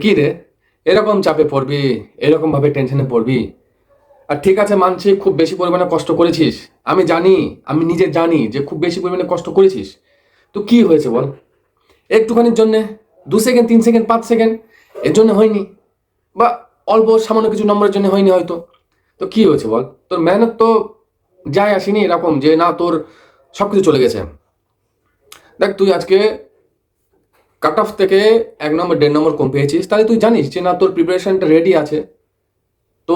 কি রে, এরকম চাপে পড়বি, এরকমভাবে টেনশনে পড়বি? আর ঠিক আছে, মানছি খুব বেশি পরিমাণে কষ্ট করেছিস। আমি জানি, আমি নিজে জানি যে খুব বেশি পরিমাণে কষ্ট করেছিস। তো কি হয়েছে বল? একটুখানির জন্যে 2 সেকেন্ড, 3 সেকেন্ড, 5 সেকেন্ড এর জন্য হয়নি, বা অল্প সামান্য কিছু নম্বরের জন্য হয়নি হয়তো। তো কি হয়েছে বল? তোর মেহনত তো যায় আসেনি এরকম যে না তোর সব কিছু চলে গেছে। দেখ, তুই আজকে কাট অফ থেকে 1 নম্বর 1.5 নম্বর কম পেয়েছিস, তাহলে তুই জানিস যে না তোর প্রিপারেশনটা রেডি আছে। তো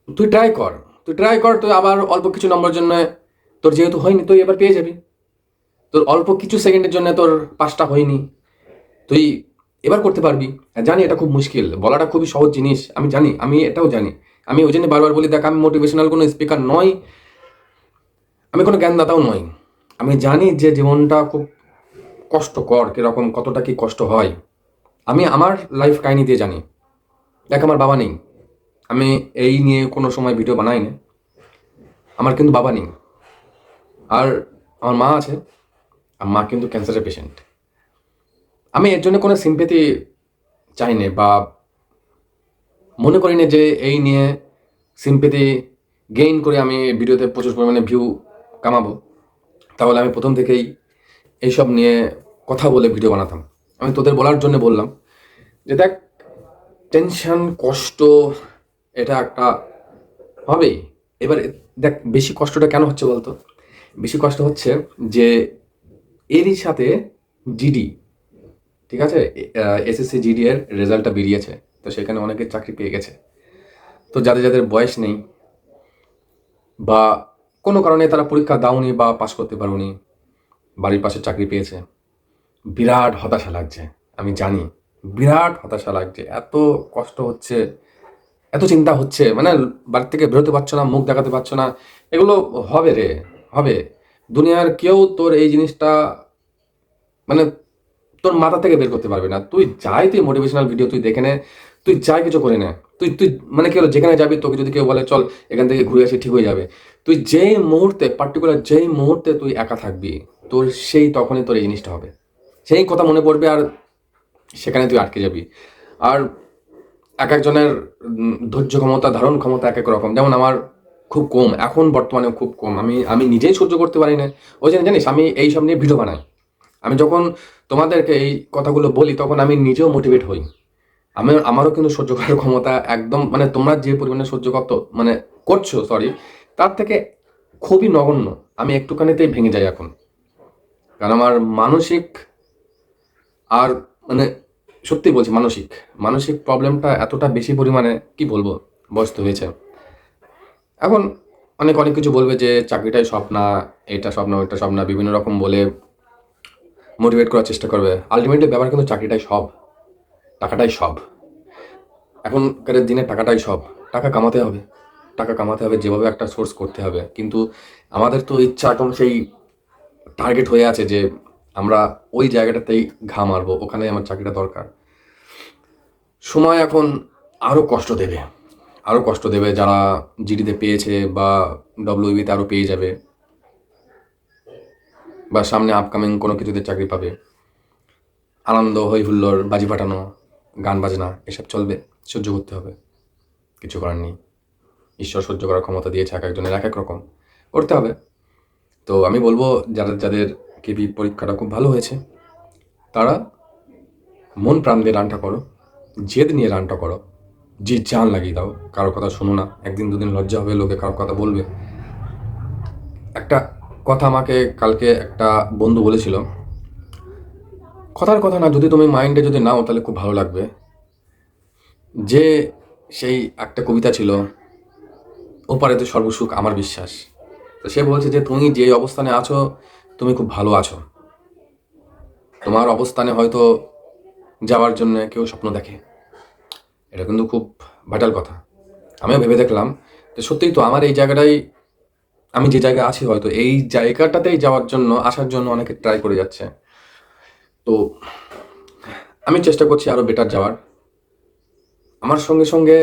তুই ট্রাই কর, তুই আবার অল্প কিছু নম্বর জন্য, তোর যেহেতু হয়নি তুই এবার পেয়ে যাবি। তোর অল্প কিছু সেকেন্ডের জন্য তোর পাসটা হয়নি, তুই এবার করতে পারবি। জানি এটা খুব মুশকিল, বলাটা খুবই সহজ জিনিস, আমি জানি, আমি এটাও জানি। আমি ওই জন্য বারবার বলি, দেখ আমি মোটিভেশনাল কোনো স্পিকার নই, আমি কোনো জ্ঞানদাতাও নই। আমি জানি যে জীবনটা খুব কষ্টকর, কিরকম কতটা কি কষ্ট হয়। আমি আমার লাইফ কাহিনী দিয়ে জানি। দেখ, আমার বাবা নেই, আমি এই নিয়ে কোনো সময় ভিডিও বানাই না। আমার কিন্তু বাবা নেই, আর আমার মা আছে, আর মা কিন্তু ক্যান্সারের পেশেন্ট। আমি এর জন্য কোনো সিম্পেথি চাই না, বা মনে করি না যে এই নিয়ে সিম্পেথি গেইন করে আমি ভিডিওতে প্রচুর পরিমাণে ভিউ কামাবো। তাহলে আমি প্রথম থেকেই এইসব নিয়ে কথা বলে ভিডিও বানাতাম। আমি তোদের বলার জন্য বললাম যে দেখ, টেনশন কষ্ট এটা একটা হবেই। এবার দেখ, বেশি কষ্টটা কেন হচ্ছে বলতো? বেশি কষ্ট হচ্ছে যে এরই সাথে জিডি, ঠিক আছে, এসএসসি জিডি এর রেজাল্টটা বেরিয়েছে, তো সেখানে অনেকে চাকরি পেয়ে গেছে। তো যাদের যাদের বয়স নেই, বা কোনো কারণে তারা পরীক্ষা দাওনি বা পাশ করতে পারোনি, বাড়ির পাশে চাকরি পেয়েছে, বিরাট হতাশা লাগছে। আমি জানি, বিরাট হতাশা লাগছে, এত কষ্ট হচ্ছে, এত চিন্তা হচ্ছে, মানে বাড়ি থেকে বেরোতে পারছো না, মুখ দেখাতে পারছো না। এগুলো হবে রে, হবে। দুনিয়ার কেউ তোর এই জিনিসটা মানে তোর মাথা থেকে বের করতে পারবে না। তুই মোটিভেশনাল ভিডিও তুই দেখে নে, তুই যাই কিছু করে নে, তুই তুই মানে কি হলো, যেখানে যাবি তোকে যদি কেউ বলে চল এখান থেকে ঘুরে আসি ঠিক হয়ে যাবে, তুই যেই মুহূর্তে পার্টিকুলার যেই মুহূর্তে তুই একা থাকবি, তোর সেই তখনই তোর এই জিনিসটা হবে, সেই কথা মনে পড়বে, আর সেখানে তুই আটকে যাবি। আর এক একজনের ধৈর্য ক্ষমতা, ধারণ ক্ষমতা এক এক রকম। যেমন আমার খুব কম, এখন বর্তমানে খুব কম, আমি আমি নিজেই সহ্য করতে পারি না। ওই জন্য জানিস আমি এই সব নিয়ে ভিডিও বানাই। আমি যখন তোমাদেরকে এই কথাগুলো বলি তখন আমি নিজেও মোটিভেট হই। আমারও কিন্তু সহ্য করার ক্ষমতা একদম, মানে তোমরা যে পরিমাণে সহ্য করতো মানে করছো, সরি, তার থেকে খুবই নগণ্য। আমি একটুখানিতেই ভেঙে যাই এখন, কারণ আমার মানসিক, আর মানে সত্যি বলছি, মানসিক মানসিক প্রবলেমটা এতটা বেশি পরিমাণে, কি বলবো, বয়স্ত হয়েছে। এখন অনেক অনেক কিছু বলবে যে চাকরিটাই সব না, এটা সব না, ওইটা সব না, বিভিন্ন রকম বলে মোটিভেট করার চেষ্টা করবে। আলটিমেটলি ব্যাপার কিন্তু চাকরিটাই সব, টাকাটাই সব। এখনকার দিনে টাকাটাই সব। টাকা কামাতে হবে, টাকা কামাতে হবে, যেভাবে একটা সোর্স করতে হবে। কিন্তু আমাদের তো ইচ্ছা এখন সেই টার্গেট হয়ে আছে যে আমরা ওই জায়গাটাতেই ঘা মারবো, ওখানে আমার চাকরিটা দরকার। সময় এখন আরও কষ্ট দেবে, আরও কষ্ট দেবে যারা জিডিতে পেয়েছে, বা ডব্লিউবিতে আরও পেয়ে যাবে, বা সামনে আপকামিং কোনো কিছুতে চাকরি পাবে। আনন্দ, হই হুল্লোড়, বাজি ফাটানো, গান বাজনা এসব চলবে, সহ্য করতে হবে, কিছু করার নেই। ঈশ্বর সহ্য করার ক্ষমতা দিয়েছে এক একজনের এক এক রকম, করতে হবে। তো আমি বলবো যাদের যাদের কেবি পরীক্ষাটা খুব ভালো হয়েছে, তারা মন প্রাণ দিয়ে রানটা করো, জেদ নিয়ে রানটা করো, যে জান লাগিয়ে দাও, কারোর কথা শোনো না। একদিন দুদিন লজ্জা হবে, লোকে কারোর কথা বলবে। একটা কথা আমাকে কালকে একটা বন্ধু বলেছিল, কথার কথা না, যদি তুমি মাইন্ডে যদি নাও তাহলে খুব ভালো লাগবে। যে সেই একটা কবিতা ছিল, ওপারেতে সর্বসুখ আমার বিশ্বাস। তো সে বলছে যে তুমি যে অবস্থানে আছো, তুমি খুব ভালো আছো। তোমার অবস্থানে হয়তো যাওয়ার জন্য কেউ স্বপ্ন দেখে, এটা কিন্তু খুব ভাইটাল কথা। আমিও ভেবে দেখলাম যে সত্যিই তো আমার এই জায়গাটাই, আমি যে জায়গায় আছি হয়তো এই জায়গাটাতেই যাওয়ার জন্য, আসার জন্য অনেকে ট্রাই করে যাচ্ছে। তো আমি চেষ্টা করছি আরও বেটার যাওয়ার। আমার সঙ্গে সঙ্গে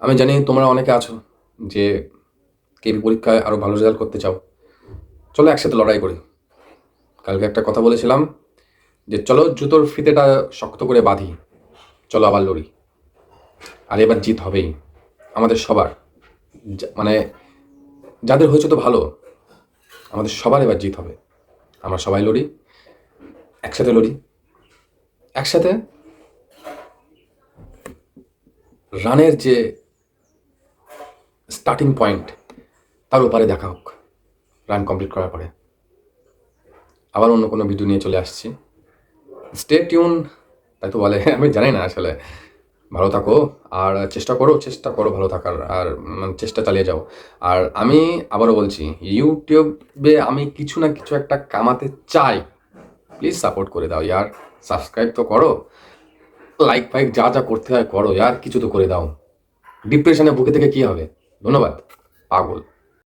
আমি জানি তোমরা অনেকে আছো যে কেবি পরীক্ষায় আরও ভালো রেজাল্ট করতে চাও। চলো একসাথে লড়াই করি। কালকে একটা কথা বলেছিলাম যে চলো জুতোর ফিতেটা শক্ত করে বাঁধি, চলো আবার লড়ি, আর এবার জিত হবেই আমাদের সবার। মানে যাদের হয়েছে তো ভালো, আমাদের সবার এবার জিত হবে। আমরা সবাই লড়ি, একসাথে লড়ি, একসাথে রানের যে স্টার্টিং পয়েন্ট তার ওপারে দেখা হোক। রান কমপ্লিট করার পরে আবার অন্য কোনো ভিডিও নিয়ে চলে আসছি। স্টে টিউন, তাই তো বলে, আমি জানি না আসলে। ভালো থাকো, আর চেষ্টা করো ভালো থাকার, আর চেষ্টা চালিয়ে যাও। আর আমি আবারও বলছি, ইউটিউবে আমি কিছু না কিছু একটা কামাতে চাই, প্লিজ সাপোর্ট করে দাও ইয়ার। সাবস্ক্রাইব তো করো, লাইক ফাইক যা যা করতে হয় করো ইয়ার, কিছু তো করে দাও। ডিপ্রেশনে ভুগে থেকে কি হবে? ধন্যবাদ, পাগল।